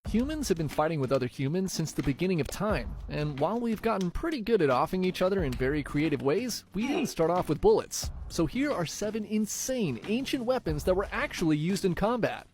Humans have been fighting with other humans since the beginning of time, and while we've gotten pretty good at offing each other in very creative ways, we didn't start off with bullets. So here are 7 insane ancient weapons that were actually used in combat.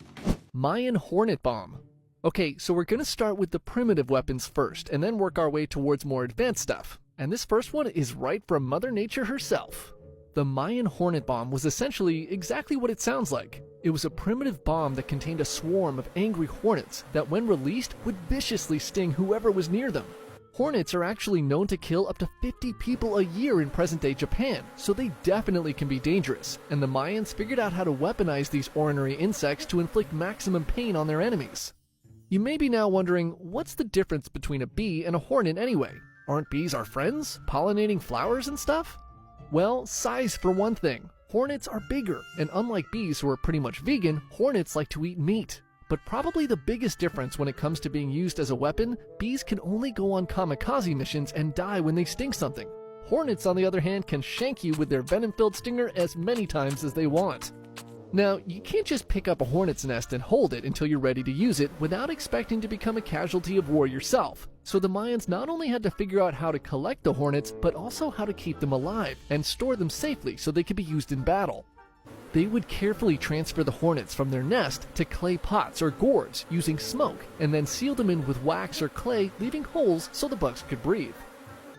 Mayan Hornet Bomb. Okay, so we're gonna start with the primitive weapons first, and then work our way towards more advanced stuff. And this first one is right from Mother Nature herself. The Mayan Hornet Bomb was essentially exactly what it sounds like. It was a primitive bomb that contained a swarm of angry hornets that, when released, would viciously sting whoever was near them. Hornets are actually known to kill up to 50 people a year in present-day Japan, so they definitely can be dangerous, and the Mayans figured out how to weaponize these ornery insects to inflict maximum pain on their enemies. You may be now wondering, what's the difference between a bee and a hornet anyway? Aren't bees our friends, pollinating flowers and stuff? Well, size for one thing. Hornets are bigger, and unlike bees who are pretty much vegan, hornets like to eat meat. But probably the biggest difference when it comes to being used as a weapon, bees can only go on kamikaze missions and die when they sting something. Hornets, on the other hand, can shank you with their venom-filled stinger as many times as they want. Now, you can't just pick up a hornet's nest and hold it until you're ready to use it without expecting to become a casualty of war yourself. So the Mayans not only had to figure out how to collect the hornets, but also how to keep them alive and store them safely so they could be used in battle. They would carefully transfer the hornets from their nest to clay pots or gourds using smoke, and then seal them in with wax or clay, leaving holes so the bugs could breathe.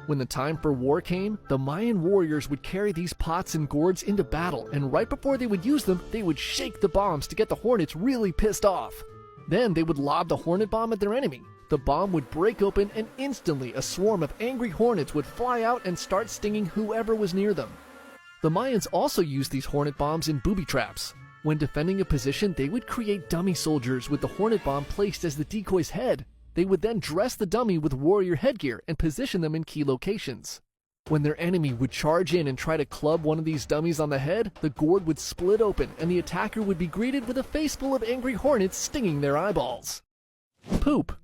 When the time for war came, the Mayan warriors would carry these pots and gourds into battle, and right before they would use them, they would shake the bombs to get the hornets really pissed off. Then they would lob the hornet bomb at their enemy. The bomb would break open, and instantly a swarm of angry hornets would fly out and start stinging whoever was near them. The Mayans also used these hornet bombs in booby traps. When defending a position, they would create dummy soldiers with the hornet bomb placed as the decoy's head. They would then dress the dummy with warrior headgear and position them in key locations. When their enemy would charge in and try to club one of these dummies on the head, the gourd would split open and the attacker would be greeted with a face full of angry hornets stinging their eyeballs. Poop.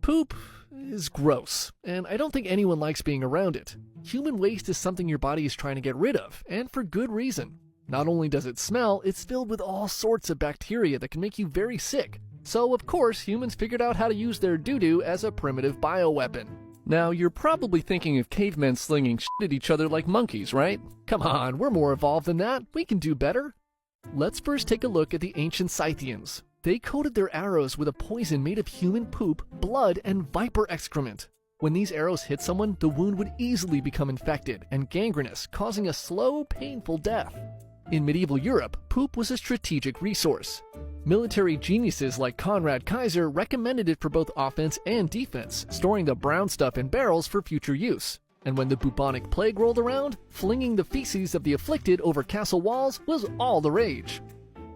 Poop is gross, and I don't think anyone likes being around it. Human waste is something your body is trying to get rid of, and for good reason. Not only does it smell, it's filled with all sorts of bacteria that can make you very sick. So, of course, humans figured out how to use their doo-doo as a primitive bioweapon. Now, you're probably thinking of cavemen slinging shit at each other like monkeys, right? Come on, we're more evolved than that. We can do better. Let's first take a look at the ancient Scythians. They coated their arrows with a poison made of human poop, blood, and viper excrement. When these arrows hit someone, the wound would easily become infected and gangrenous, causing a slow, painful death. In medieval Europe, poop was a strategic resource. Military geniuses like Conrad Kaiser recommended it for both offense and defense, storing the brown stuff in barrels for future use. And when the bubonic plague rolled around, flinging the feces of the afflicted over castle walls was all the rage.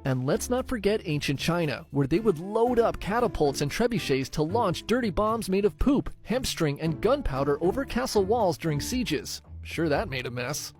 And let's not forget ancient China, where they would load up catapults and trebuchets to launch dirty bombs made of poop, hemp string, and gunpowder over castle walls during sieges. Sure, that made a mess.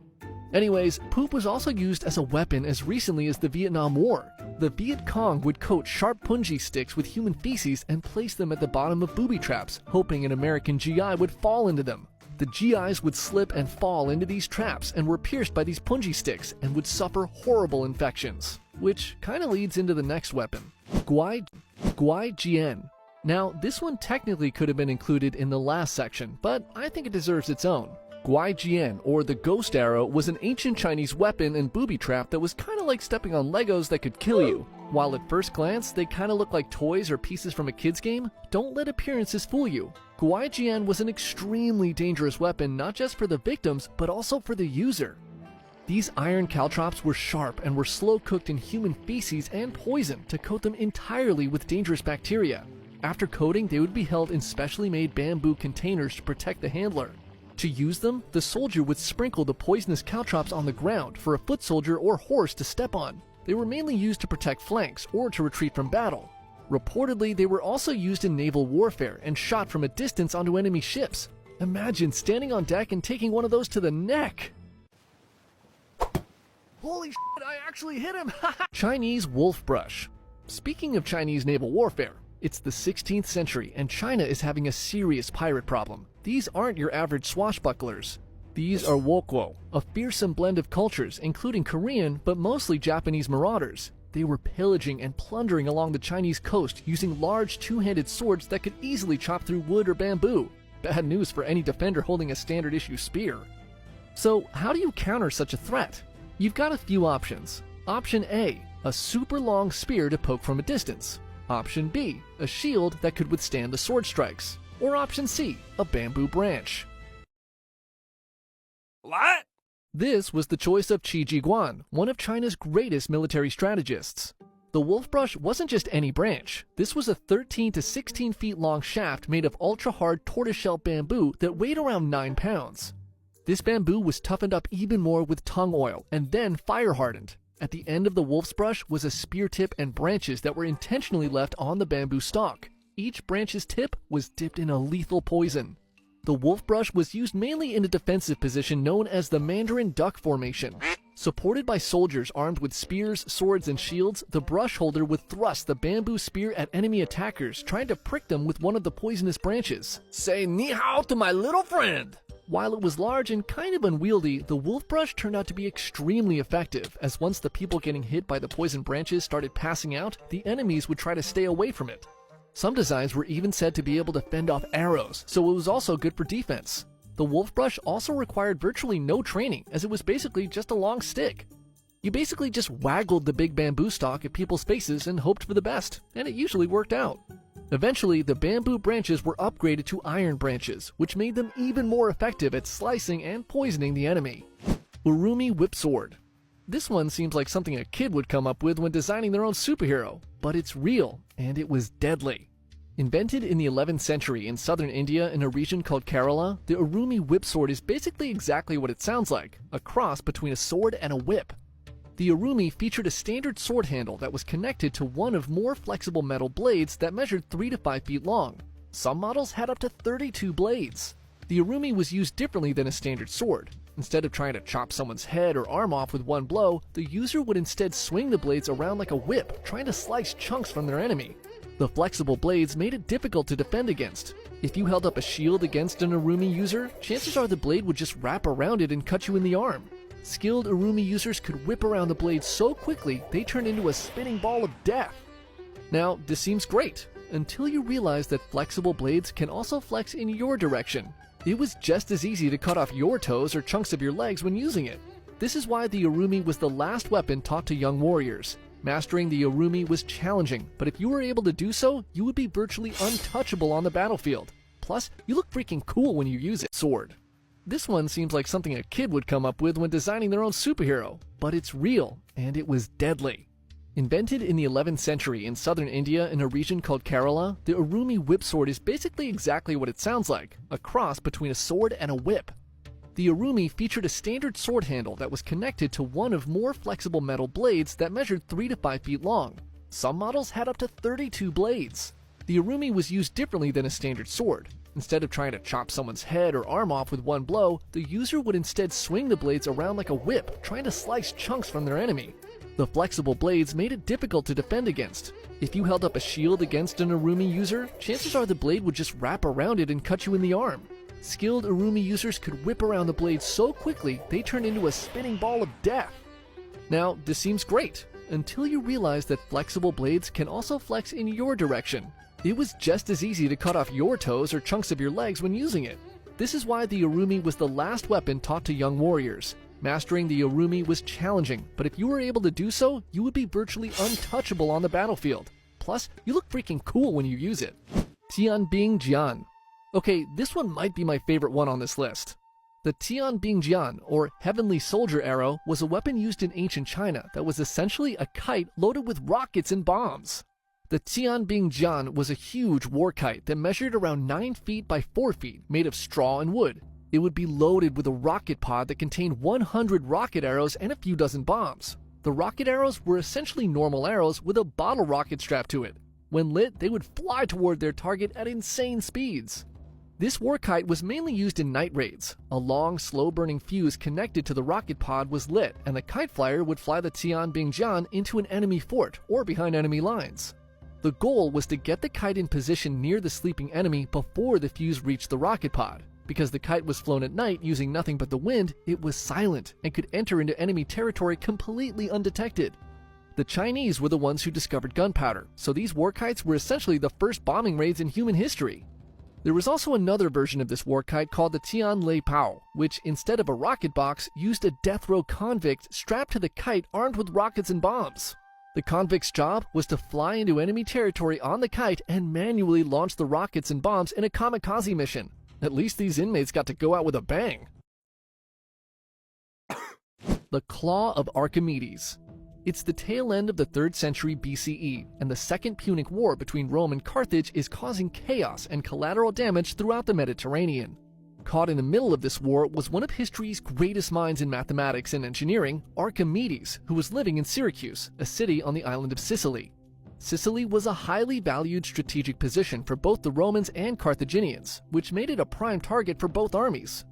Anyways, poop was also used as a weapon as recently as the Vietnam War. The Viet Cong would coat sharp punji sticks with human feces and place them at the bottom of booby traps, hoping an American GI would fall into them. The GIs would slip and fall into these traps and were pierced by these punji sticks and would suffer horrible infections. Which kinda leads into the next weapon, Guai Jian. Now, this one technically could have been included in the last section, but I think it deserves its own. Guai Jian, or the ghost arrow, was an ancient Chinese weapon and booby trap that was kinda like stepping on Legos that could kill you. While at first glance, they kinda look like toys or pieces from a kid's game, don't let appearances fool you. Guai Jian was an extremely dangerous weapon not just for the victims, but also for the user. These iron caltrops were sharp and were slow cooked in human feces and poison to coat them entirely with dangerous bacteria. After coating, they would be held in specially made bamboo containers to protect the handler. To use them, the soldier would sprinkle the poisonous caltrops on the ground for a foot soldier or horse to step on. They were mainly used to protect flanks or to retreat from battle. Reportedly, they were also used in naval warfare and shot from a distance onto enemy ships. Imagine standing on deck and taking one of those to the neck! Holy shit, I actually hit him! Chinese wolf brush. Speaking of Chinese naval warfare, it's the 16th century and China is having a serious pirate problem. These aren't your average swashbucklers. These are Wokwo, a fearsome blend of cultures including Korean but mostly Japanese marauders. They were pillaging and plundering along the Chinese coast using large two-handed swords that could easily chop through wood or bamboo. Bad news for any defender holding a standard issue spear. So how do you counter such a threat? You've got a few options. Option A, a super long spear to poke from a distance. Option B, a shield that could withstand the sword strikes. Or Option C, a bamboo branch. What? This was the choice of Qi Jiguan, one of China's greatest military strategists. The wolf brush wasn't just any branch. This was a 13 to 16 feet long shaft made of ultra-hard tortoiseshell bamboo that weighed around 9 pounds. This bamboo was toughened up even more with tung oil and then fire hardened. At the end of the wolf's brush was a spear tip and branches that were intentionally left on the bamboo stalk. Each branch's tip was dipped in a lethal poison. The wolf brush was used mainly in a defensive position known as the Mandarin Duck Formation. Supported by soldiers armed with spears, swords, and shields, the brush holder would thrust the bamboo spear at enemy attackers, trying to prick them with one of the poisonous branches. Say ni hao to my little friend! While it was large and kind of unwieldy, the wolf brush turned out to be extremely effective, as once the people getting hit by the poison branches started passing out, the enemies would try to stay away from it. Some designs were even said to be able to fend off arrows, so it was also good for defense. The wolf brush also required virtually no training, as it was basically just a long stick. You basically just waggled the big bamboo stalk at people's faces and hoped for the best, and it usually worked out. Eventually, the bamboo branches were upgraded to iron branches, which made them even more effective at slicing and poisoning the enemy. Urumi Whip Sword. This one seems like something a kid would come up with when designing their own superhero, but it's real, and it was deadly. Invented in the 11th century in southern India in a region called Kerala, the Urumi whip sword is basically exactly what it sounds like, a cross between a sword and a whip. The Urumi featured a standard sword handle that was connected to one of more flexible metal blades that measured 3 to 5 feet long. Some models had up to 32 blades. The Urumi was used differently than a standard sword. Instead of trying to chop someone's head or arm off with one blow, the user would instead swing the blades around like a whip, trying to slice chunks from their enemy. The flexible blades made it difficult to defend against. If you held up a shield against an Urumi user, chances are the blade would just wrap around it and cut you in the arm. Skilled Urumi users could whip around the blade so quickly they turned into a spinning ball of death. Now, this seems great, until you realize that flexible blades can also flex in your direction. It was just as easy to cut off your toes or chunks of your legs when using it. This is why the Urumi was the last weapon taught to young warriors. Mastering the Urumi was challenging, but if you were able to do so, you would be virtually untouchable on the battlefield. Plus, you look freaking cool when you use it. Sword. This one seems like something a kid would come up with when designing their own superhero, but it's real, and it was deadly. Invented in the 11th century in southern India in a region called Kerala, the Urumi whip sword is basically exactly what it sounds like, a cross between a sword and a whip. The Urumi featured a standard sword handle that was connected to one of more flexible metal blades that measured 3 to 5 feet long. Some models had up to 32 blades. The Urumi was used differently than a standard sword. Instead of trying to chop someone's head or arm off with one blow, the user would instead swing the blades around like a whip, trying to slice chunks from their enemy. The flexible blades made it difficult to defend against. If you held up a shield against an Urumi user, chances are the blade would just wrap around it and cut you in the arm. Skilled Urumi users could whip around the blade so quickly they turned into a spinning ball of death. Now, this seems great, until you realize that flexible blades can also flex in your direction. It was just as easy to cut off your toes or chunks of your legs when using it. This is why the Urumi was the last weapon taught to young warriors. Mastering the Urumi was challenging, but if you were able to do so, you would be virtually untouchable on the battlefield. Plus, you look freaking cool when you use it. Tianbing Jian. Okay, this one might be my favorite one on this list. The Tianbing Jian, or Heavenly Soldier Arrow, was a weapon used in ancient China that was essentially a kite loaded with rockets and bombs. The Tianbing Jian was a huge war kite that measured around 9 feet by 4 feet, made of straw and wood. It would be loaded with a rocket pod that contained 100 rocket arrows and a few dozen bombs. The rocket arrows were essentially normal arrows with a bottle rocket strapped to it. When lit, they would fly toward their target at insane speeds. This war kite was mainly used in night raids. A long, slow-burning fuse connected to the rocket pod was lit, and the kite flyer would fly the Tianbing Jian into an enemy fort or behind enemy lines. The goal was to get the kite in position near the sleeping enemy before the fuse reached the rocket pod. Because the kite was flown at night using nothing but the wind, it was silent and could enter into enemy territory completely undetected. The Chinese were the ones who discovered gunpowder, so these war kites were essentially the first bombing raids in human history. There was also another version of this war kite called the Tian Lei Pao, which instead of a rocket box used a death row convict strapped to the kite armed with rockets and bombs. The convict's job was to fly into enemy territory on the kite and manually launch the rockets and bombs in a kamikaze mission. At least these inmates got to go out with a bang. The Claw of Archimedes. It's the tail end of the 3rd century BCE, and the Second Punic War between Rome and Carthage is causing chaos and collateral damage throughout the Mediterranean. Caught in the middle of this war was one of history's greatest minds in mathematics and engineering, Archimedes, who was living in Syracuse, a city on the island of Sicily. Sicily was a highly valued strategic position for both the Romans and Carthaginians, which made it a prime target for both armies.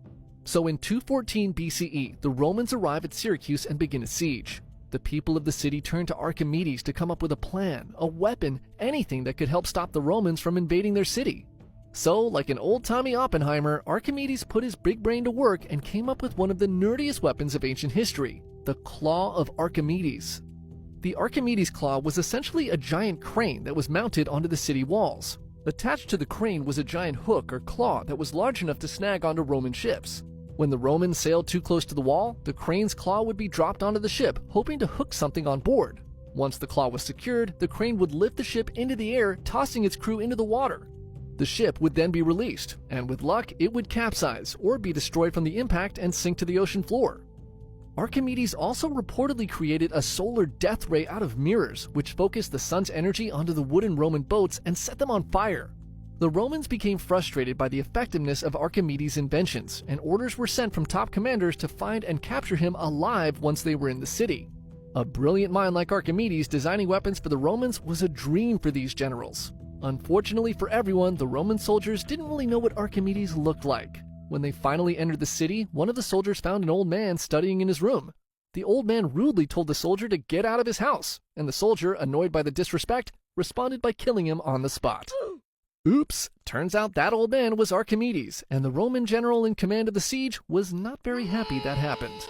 So in 214 BCE, the Romans arrive at Syracuse and begin a siege. The people of the city turn to Archimedes to come up with a plan, a weapon, anything that could help stop the Romans from invading their city. So, like an old-timey Oppenheimer, Archimedes put his big brain to work and came up with one of the nerdiest weapons of ancient history, the Claw of Archimedes. The Archimedes claw was essentially a giant crane that was mounted onto the city walls. Attached to the crane was a giant hook or claw that was large enough to snag onto Roman ships. When the Romans sailed too close to the wall, the crane's claw would be dropped onto the ship, hoping to hook something on board. Once the claw was secured, the crane would lift the ship into the air, tossing its crew into the water. The ship would then be released, and with luck, it would capsize or be destroyed from the impact and sink to the ocean floor. Archimedes also reportedly created a solar death ray out of mirrors, which focused the sun's energy onto the wooden Roman boats and set them on fire. The Romans became frustrated by the effectiveness of Archimedes' inventions, and orders were sent from top commanders to find and capture him alive once they were in the city. A brilliant mind like Archimedes designing weapons for the Romans was a dream for these generals. Unfortunately for everyone, the Roman soldiers didn't really know what Archimedes looked like. When they finally entered the city, one of the soldiers found an old man studying in his room. The old man rudely told the soldier to get out of his house, and the soldier, annoyed by the disrespect, responded by killing him on the spot. Oops, turns out that old man was Archimedes, and the Roman general in command of the siege was not very happy that happened.